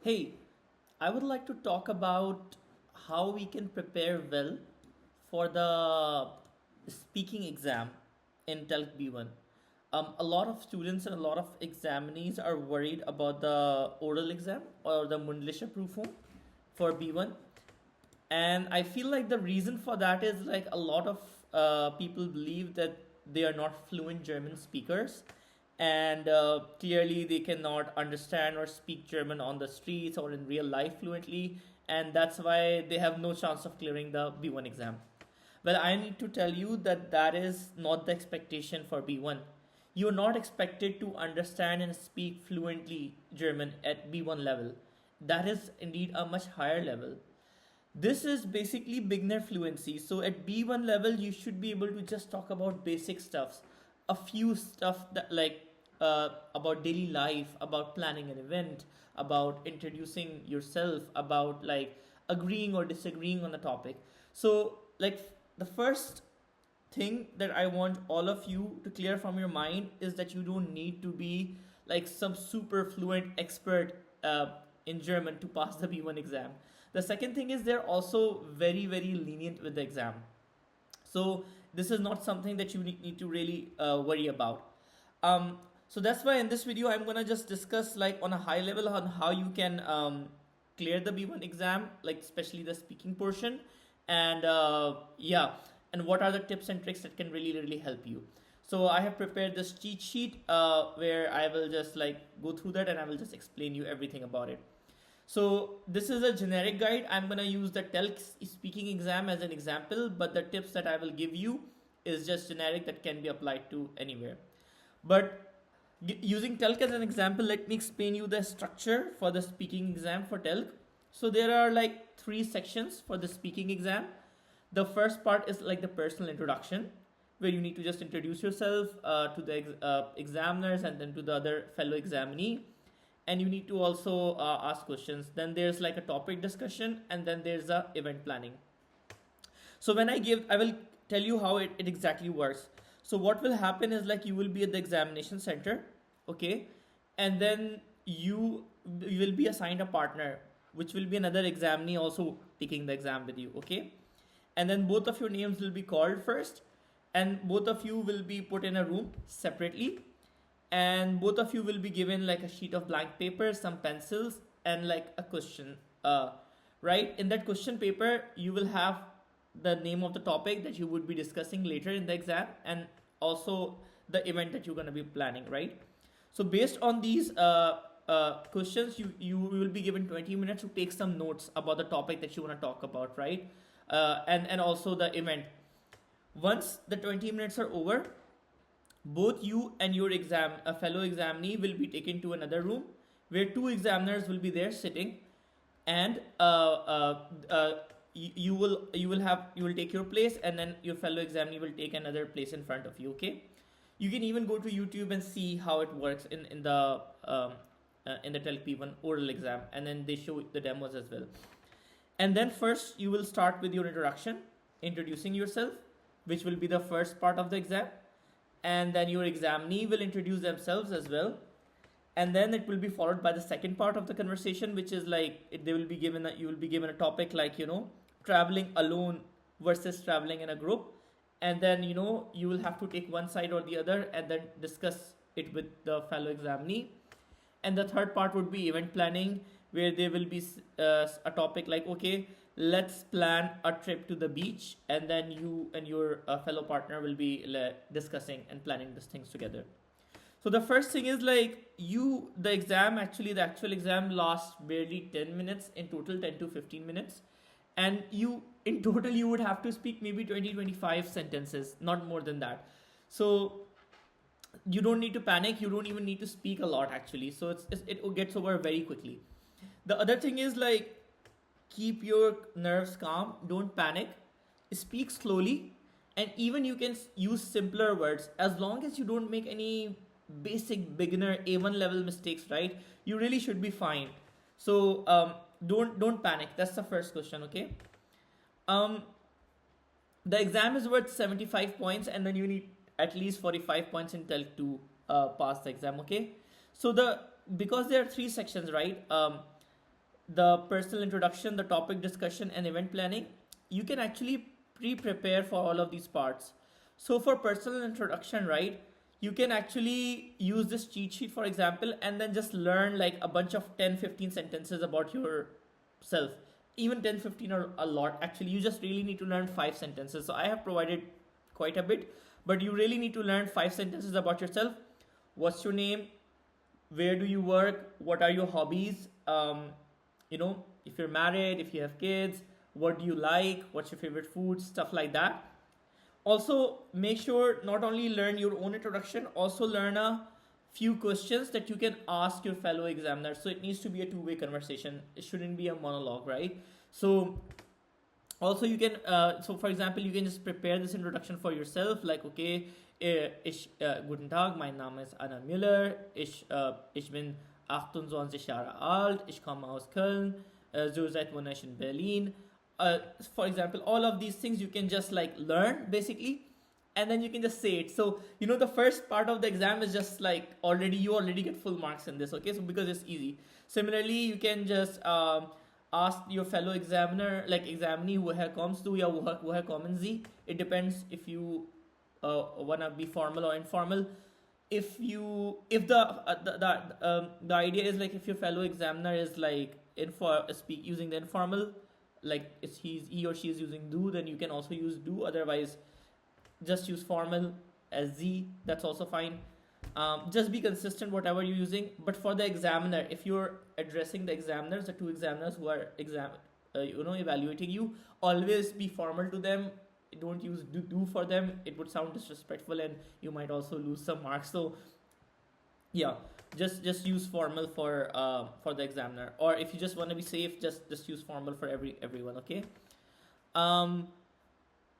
Hey, I would like to talk about how we can prepare well for the speaking exam in Telc B1. A lot of students and a lot of examinees are worried about the oral exam or the Mundlische Prüfung for B1. And I feel like the reason for that is like a lot of people believe that they are not fluent German speakers, and clearly they cannot understand or speak German on the streets or in real life fluently, and that's why they have no chance of clearing the B1 exam. Well, I need to tell you that that is not the expectation for B1. You're not expected to understand and speak fluently German at B1 level. That is indeed a much higher level. This is basically beginner fluency. So at B1 level, you should be able to just talk about basic stuffs, a few stuff that like about daily life, about planning an event, about introducing yourself, about like agreeing or disagreeing on the topic. So like the first thing that I want all of you to clear from your mind is that you don't need to be like some super fluent expert in German to pass the B1 exam. The second thing is they're also very, very lenient with the exam. So this is not something that you need to really worry about. Um, so that's why in this video I'm gonna just discuss like on a high level on how you can clear the B1 exam, like especially the speaking portion, and yeah, and what are the tips and tricks that can really help you. So I have prepared this cheat sheet where I will just like go through that and I will just explain you everything about it. So this is a generic guide. I'm gonna use the Telc speaking exam as an example, but the tips that I will give you is just generic that can be applied to anywhere. But using Telc as an example, let me explain you the structure for the speaking exam for Telc. So there are like three sections for the speaking exam. The first part is like the personal introduction, where you need to just introduce yourself to the examiners and then to the other fellow examinee, and you need to also ask questions. Then there's like a topic discussion, and then there's a event planning. So when I will tell you how it exactly works. So what will happen is like you will be at the examination center, okay, and then you will be assigned a partner, which will be another examinee also taking the exam with you, okay, and then both of your names will be called first, and both of you will be put in a room separately, and both of you will be given like a sheet of blank paper, some pencils, and like a question. Right, in that question paper you will have the name of the topic that you would be discussing later in the exam, and also the event that you're going to be planning, right? So based on these questions, you will be given 20 minutes to take some notes about the topic that you want to talk about, right? And also the event. Once the 20 minutes are over, both you and your a fellow examinee will be taken to another room where two examiners will be there sitting, and you will take your place, and then your fellow examinee will take another place in front of you, okay. You can even go to YouTube and see how it works in the Telc P1 oral exam, and then they show the demos as well. And then first you will start with your introduction, introducing yourself, which will be the first part of the exam, and then your examinee will introduce themselves as well, and then it will be followed by the second part of the conversation, which is like they will be given you will be given a topic like traveling alone versus traveling in a group, and then you will have to take one side or the other and then discuss it with the fellow examinee. And the third part would be event planning, where there will be a topic like, okay, let's plan a trip to the beach, and then you and your fellow partner will be discussing and planning these things together. So the first thing is like the actual exam lasts barely 10 minutes in total, 10 to 15 minutes, and in total you would have to speak maybe 20-25 sentences, not more than that. So you don't need to panic, you don't even need to speak a lot actually, so it gets over very quickly. The other thing is like, keep your nerves calm, don't panic, speak slowly, and even you can use simpler words as long as you don't make any basic beginner A1 level mistakes, right? You really should be fine. So don't panic. That's the first question, okay? um the exam is worth 75 points, and then you need at least 45 points in Telc to pass the exam, okay? So because there are three sections, right? the personal introduction, the topic discussion, and event planning, you can actually pre-prepare for all of these parts. So for personal introduction, right, you can actually use this cheat sheet, for example, and then just learn like a bunch of 10, 15 sentences about yourself. Even 10, 15 are a lot. Actually, you just really need to learn 5 sentences. So I have provided quite a bit, but you really need to learn 5 sentences about yourself. What's your name? Where do you work? What are your hobbies? If you're married, if you have kids, what do you like? What's your favorite food? Stuff like that. Also, make sure not only learn your own introduction, also learn a few questions that you can ask your fellow examiners. So it needs to be a two-way conversation. It shouldn't be a monologue, right? So also you can, so for example, you can just prepare this introduction for yourself, like, okay, guten Tag, mein Name ist Anna Müller, ich bin 28 Jahre alt, ich komme aus Köln, zurzeit wohne ich in Berlin. For example, all of these things you can just like learn basically, and then you can just say it. So the first part of the exam is just like you already get full marks in this, okay? So because it's easy. Similarly, you can just ask your fellow examiner, like examinee, woher kommst du, ya woher kommen Sie? It depends if you wanna be formal or informal. If the idea is like if your fellow examiner is like speak using the informal, like he or she is using do, then you can also use do. Otherwise, just use formal as Z. That's also fine. Just be consistent whatever you're using. But for the examiner, if you're addressing the examiners, the two examiners who are evaluating you, always be formal to them. Don't use do for them. It would sound disrespectful, and you might also lose some marks. So yeah, just use formal for the examiner. Or if you just want to be safe, just use formal for everyone. Okay.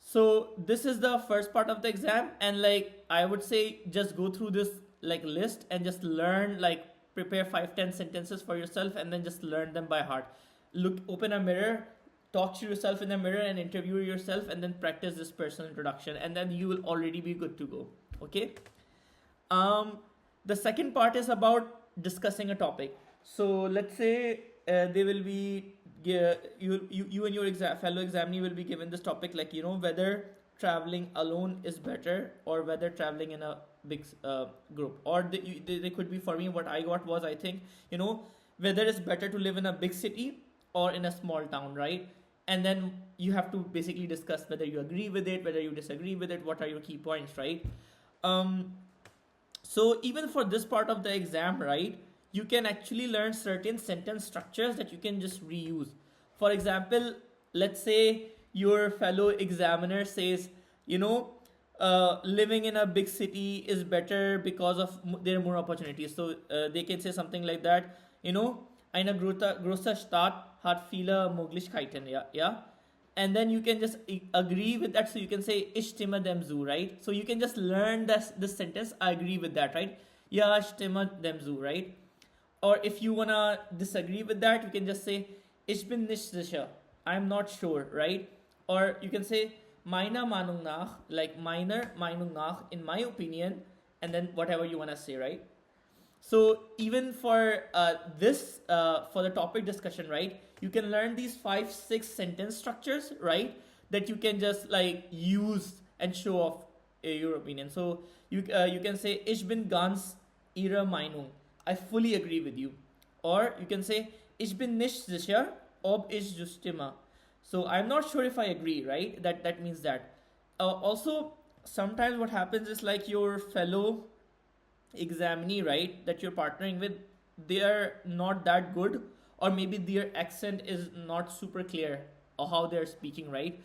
So this is the first part of the exam, and like I would say, just go through this like list and just learn, like prepare 5-10 sentences for yourself, and then just learn them by heart. Open a mirror, talk to yourself in the mirror, and interview yourself, and then practice this personal introduction, and then you will already be good to go. Okay. The second part is about discussing a topic. So let's say they will be you and your fellow examinee will be given this topic, like whether traveling alone is better or whether traveling in a big group. Or they could be, for me, what I got was, I think, whether it's better to live in a big city or in a small town, right? And then you have to basically discuss whether you agree with it, whether you disagree with it, what are your key points, right? So even for this part of the exam, right, you can actually learn certain sentence structures that you can just reuse. For example, let's say your fellow examiner says, living in a big city is better because of there are more opportunities. So they can say something like that, eine große Stadt hat viele Möglichkeiten, yeah. And then you can just agree with that. So you can say, ich stimme dem zu, right? So you can just learn this sentence, I agree with that, right? Ja, ich stimme dem zu, right? Or if you wanna disagree with that, you can just say, ich bin nicht sicher, I'm not sure, right? Or you can say, meiner Meinung nach, like meiner Meinung nach, in my opinion, and then whatever you wanna say, right? So even for this, for the topic discussion, right, you can learn these 5-6 sentence structures, right, that you can just like use and show off your opinion. So you can say, ich bin ganz ihrer Meinung, I fully agree with you. Or you can say, ich bin nicht sicher, ob ich zustimme. So I'm not sure if I agree, right? That means that. Also, sometimes what happens is like your fellow examinee, right, that you're partnering with, they are not that good, or maybe their accent is not super clear or how they're speaking, right?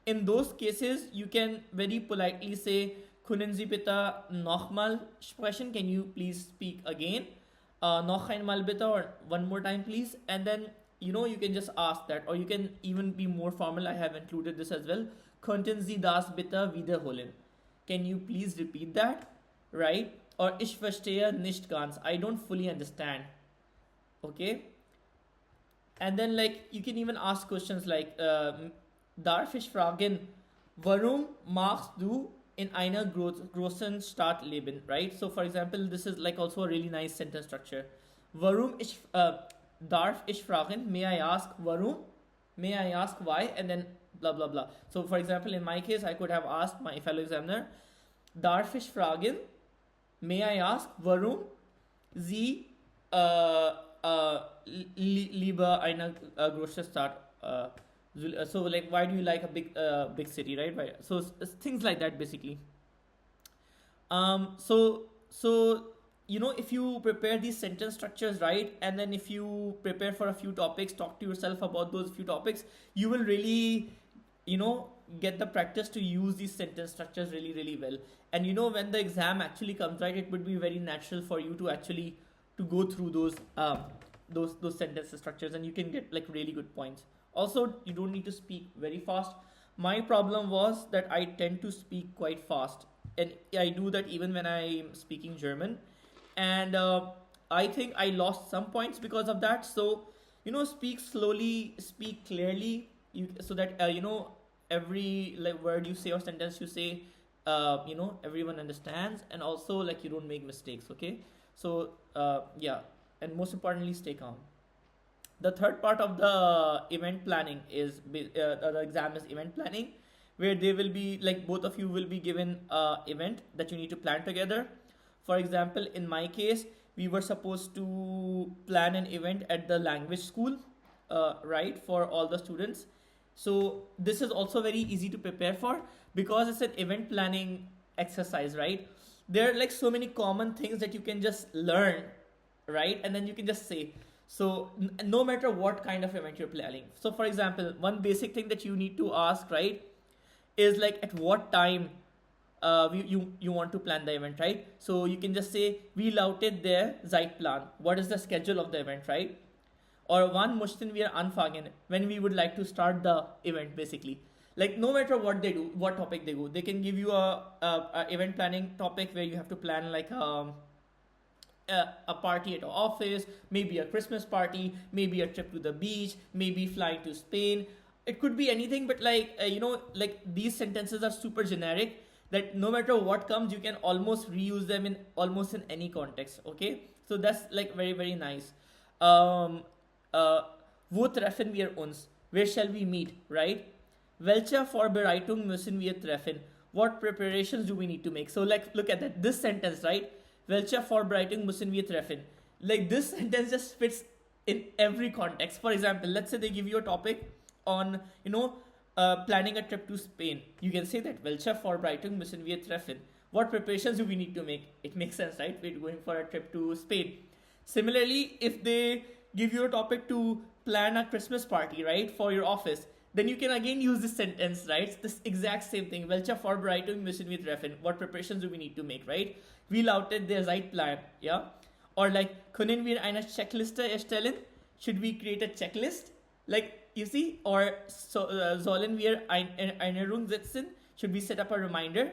In those cases, you can very politely say, können Sie bitte nochmal sprechen? Can you please speak again? Noch einmal bitte, or one more time please. And then you can just ask that, or you can even be more formal. I have included this as well. Könnten Sie das bitte wiederholen? Can you please repeat that, right? Or ich verstehe nicht ganz, I don't fully understand. Okay. And then like you can even ask questions like, darf ich fragen, warum machst du in einer großen Stadt leben, right? So for example, this is like also a really nice sentence structure. Warum Darf ich fragen? May I ask warum? May I ask why? And then blah blah blah. So for example, in my case, I could have asked my fellow examiner, Darf ich fragen? May I ask warum Sie lieber eine große Stadt? So like, why do you like a big city, right? So things like that basically. So if you prepare these sentence structures right, and then if you prepare for a few topics, talk to yourself about those few topics, you will really get the practice to use these sentence structures really really well. And when the exam actually comes, right, it would be very natural for you to actually to go through those sentence structures, and you can get like really good points. Also, you don't need to speak very fast. My problem was that I tend to speak quite fast, and I do that even when I'm speaking German, and I think I lost some points because of that. So speak slowly, speak clearly, so that every like word you say or sentence you say, everyone understands, and also like you don't make mistakes. Okay, so yeah, and most importantly, stay calm. The third part of the event planning is the exam is event planning, where they will be like both of you will be given a event that you need to plan together. For example, in my case, we were supposed to plan an event at the language school, right, for all the students. So this is also very easy to prepare for, because it's an event planning exercise, right? There are like so many common things that you can just learn, right, and then you can just say. So no matter what kind of event you're planning. So for example, one basic thing that you need to ask, right, is like at what time you want to plan the event, right? So you can just say, wie lautet der Zeitplan? What is the schedule of the event, right? Or wann möchten wir anfangen? When we would like to start the event, basically. Like no matter what they do, what topic they go, they can give you a event planning topic where you have to plan like a party at an office, maybe a Christmas party, maybe a trip to the beach, maybe flying to Spain. It could be anything, but like like these sentences are super generic that no matter what comes, you can almost reuse them in almost in any context. Okay, so that's like very very nice. Wo treffen wir uns? Where shall we meet? Right? Welche Vorbereitung müssen wir treffen? What preparations do we need to make? So like look at that. This sentence, right? Welche Vorbereitung müssen wir treffen? Like this sentence just fits in every context. For example, let's say they give you a topic on planning a trip to Spain. You can say that welche Vorbereitung müssen wir treffen? What preparations do we need to make? It makes sense, right? We're going for a trip to Spain. Similarly, if they give you a topic to plan a Christmas party, right, for your office, then you can again use this sentence, right? It's this exact same thing. Welche Vorbereitung müssen wir treffen? What preparations do we need to make, right? Wie lautet der Zeitplan? Yeah? Or like, können wir eine Checkliste erstellen? Should we create a checklist? Like, you see? Or sollen wir eine Erinnerung setzen? Should we set up a reminder?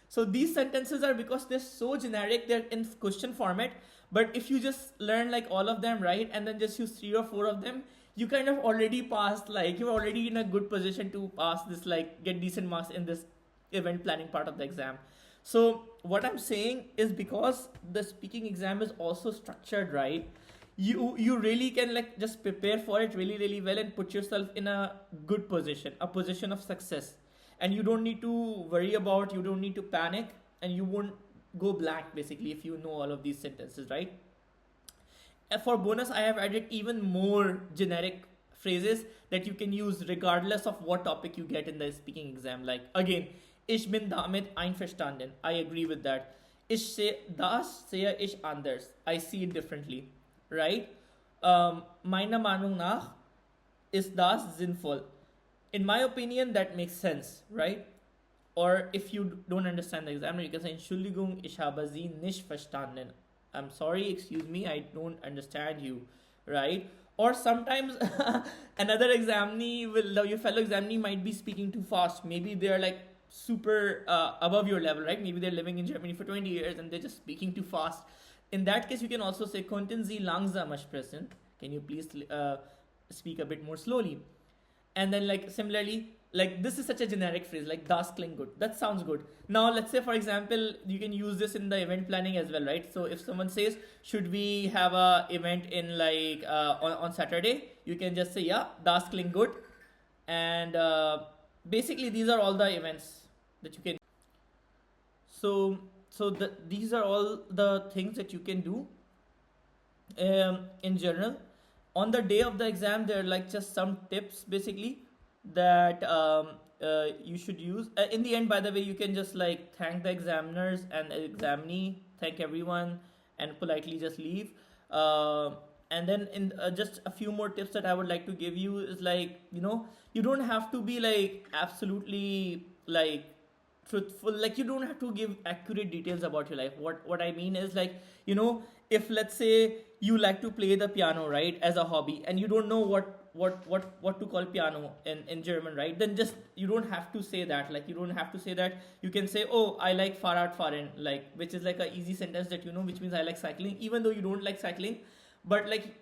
So these sentences are, because they're so generic, they're in question format. But if you just learn like all of them, right, and then just use 3 or 4 of them, you kind of already passed, like you're already in a good position to pass this, like get decent marks in this event planning part of the exam. So what I'm saying is, because the speaking exam is also structured, right, you really can like just prepare for it really really well and put yourself in a good position, a position of success. And you don't need to worry about, you don't need to panic, and you won't go blank basically if you know all of these sentences, right? And for bonus, I have added even more generic phrases that you can use regardless of what topic you get in the speaking exam. Like again, ich bin damit einverstanden. I agree with that. Das sehe ich anders. I see it differently, right? Meiner Meinung nach ist das sinnvoll. In my opinion, that makes sense, right? Or if you don't understand the examiner, you can say, Entschuldigung, ich habe Sie nicht verstanden. I'm sorry, excuse me, I don't understand you, right? Or sometimes another examinee your fellow examinee might be speaking too fast. Maybe they're like super above your level, right? Maybe they're living in Germany for 20 years and they're just speaking too fast. In that case, you can also say, Könnten Sie langsamer sprechen? Can you please speak a bit more slowly? And then like similarly, like this is such a generic phrase, like das klingt good, that sounds good. Now let's say, for example, you can use this in the event planning as well, right? So if someone says, should we have a event in like on Saturday, you can just say, yeah, das klingt good. And basically these are all the events that you can. So these are all the things that you can do in general. On the day of the exam, there are like just some tips basically that you should use. In the end, by the way, you can just like thank the examiners and examinee, thank everyone, and politely just leave. And then in just a few more tips that I would like to give you is like, you don't have to be like absolutely like truthful, like you don't have to give accurate details about your life. What I mean is like, if let's say you like to play the piano, right, as a hobby, and you don't know what to call piano in German, right, then just you don't have to say that. Like you don't have to say that. You can say, oh, I like Fahrradfahren, like, which is like a easy sentence that which means I like cycling, even though you don't like cycling. But like,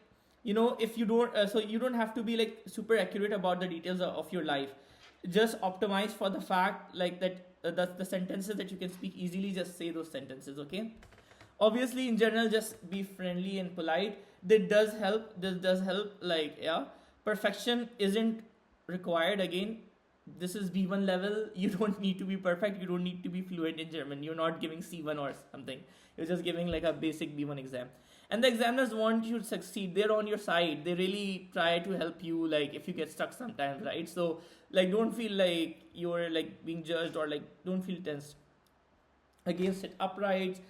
if you don't so you don't have to be like super accurate about the details of your life. Just optimize for the fact like that the sentences that you can speak easily, just say those sentences, okay? Obviously, in general, just be friendly and polite. This does help, like, yeah. Perfection isn't required. Again, this is B1 level. You don't need to be perfect. You don't need to be fluent in German. You're not giving C1 or something. You're just giving like a basic B1 exam. And the examiners want you to succeed. They're on your side. They really try to help you, like, if you get stuck sometimes, right? So, like, don't feel like you're, like, being judged, or, like, don't feel tense. Again, sit upright,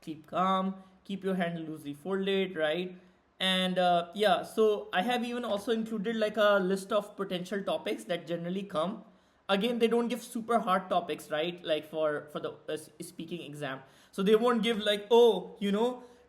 keep calm, keep your hand loosely folded, right? And, yeah, so I have even also included, like, a list of potential topics that generally come. Again, they don't give super hard topics, right? Like, for the speaking exam. So they won't give, like, oh,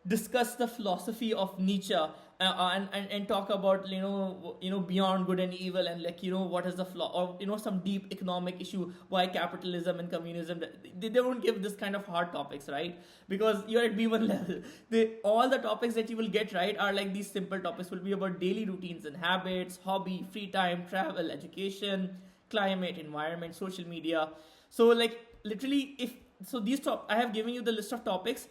discuss the philosophy of Nietzsche, and talk about beyond good and evil, and like what is the flaw, or some deep economic issue, why capitalism and communism. They don't give this kind of hard topics, right? Because you're at B1 level. All the topics that you will get right are like these simple topics, will be about daily routines and habits, hobby, free time, travel, education, climate, environment, social media. So like literally, I have given you the list of topics.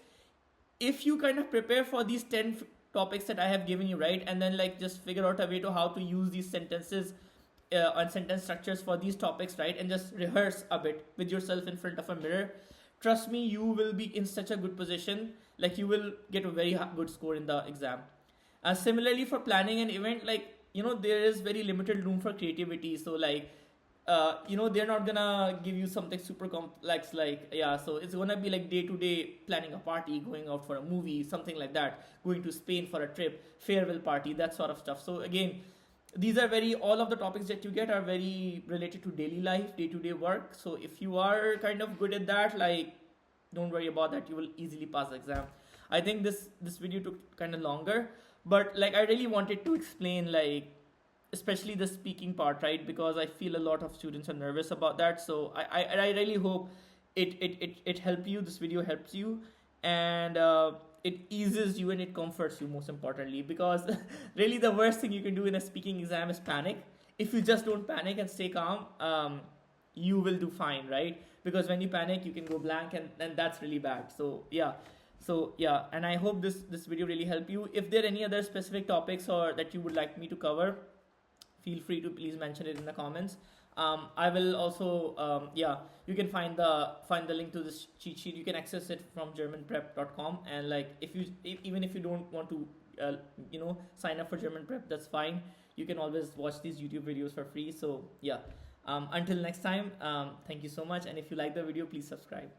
If you kind of prepare for these 10 topics that I have given you, right, and then like just figure out a way to how to use these sentences and sentence structures for these topics, right, and just rehearse a bit with yourself in front of a mirror, trust me, you will be in such a good position. Like you will get a very good score in the exam. Similarly, for planning an event, like there is very limited room for creativity. So like they're not gonna give you something super complex, like, yeah, so it's gonna be like day-to-day planning a party, going out for a movie, something like that, going to Spain for a trip, farewell party, that sort of stuff. So again, these are all of the topics that you get are very related to daily life, day-to-day work. So if you are kind of good at that, like, don't worry about that, you will easily pass the exam. I think this video took kind of longer, but like I really wanted to explain, like, especially the speaking part, right? Because I feel a lot of students are nervous about that. So I really hope it helps you. This video helps you, and it eases you and it comforts you, most importantly. Because really the worst thing you can do in a speaking exam is panic. If you just don't panic and stay calm, you will do fine, right? Because when you panic, you can go blank, and that's really bad. So yeah, and I hope this video really helped you. If there are any other specific topics or that you would like me to cover, feel free to please mention it in the comments. I will also, you can find the link to this cheat sheet. You can access it from germanprep.com, and like even if you don't want to sign up for German Prep, that's fine. You can always watch these YouTube videos for free. So yeah, until next time, thank you so much, and if you like the video, please subscribe.